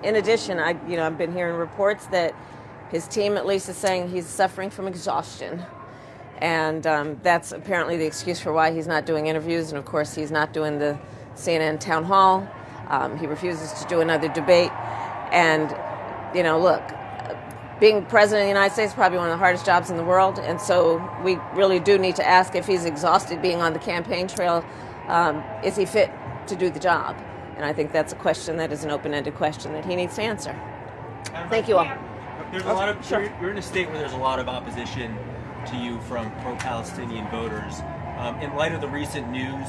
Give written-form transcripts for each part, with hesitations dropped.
in addition, I've been hearing reports that his team at least is saying he's suffering from exhaustion. And that's apparently the excuse for why he's not doing interviews. And of course, he's not doing the CNN town hall. He refuses to do another debate. And, look, being president of the United States is probably one of the hardest jobs in the world. And so we really do need to ask if he's exhausted being on the campaign trail. Is he fit to do the job? And I think that's a question that is an open-ended question that he needs to answer. Thank you all. There's a lot of, you're in a state where there's a lot of opposition to you from pro-Palestinian voters. In light of the recent news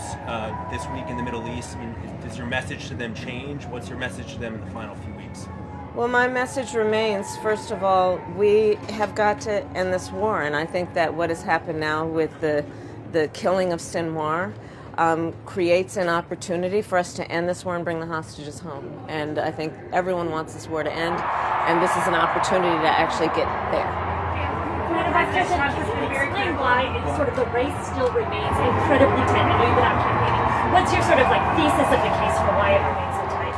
this week in the Middle East, does your message to them change? What's your message to them in the final few weeks? Well, my message remains, first of all, we have got to end this war. And I think that what has happened now with the killing of Sinwar creates an opportunity for us to end this war and bring the hostages home. And I think everyone wants this war to end, and this is an opportunity to actually get there. President Trump has been very clear why it's sort of the race still remains incredibly tight. I know you've been out campaigning. What's your sort of thesis of the case for why it remains so tight?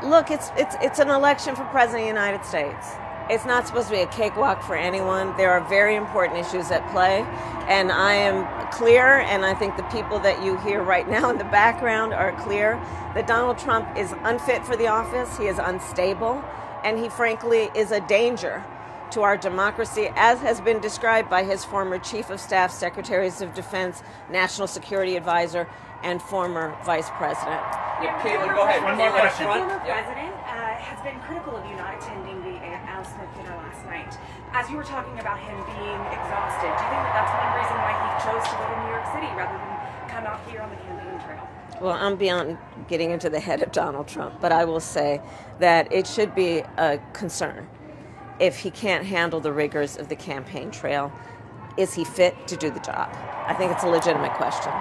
Look, it's an election for President of the United States. It's not supposed to be a cakewalk for anyone. There are very important issues at play, and I am clear, and I think the people that you hear right now in the background are clear, that Donald Trump is unfit for the office, he is unstable, and he frankly is a danger to our democracy, as has been described by his former Chief of Staff, Secretaries of Defense, National Security Advisor, and former Vice President. Yeah, Caitlin, go ahead. One more question. The former president has been critical of you not attending the Al Smith dinner last night. As you were talking about him being exhausted, do you think that that's one reason why he chose to live in New York City rather than come out here on the campaign trail? Well, I'm beyond getting into the head of Donald Trump, but I will say that it should be a concern if he can't handle the rigors of the campaign trail. Is he fit to do the job? I think it's a legitimate question.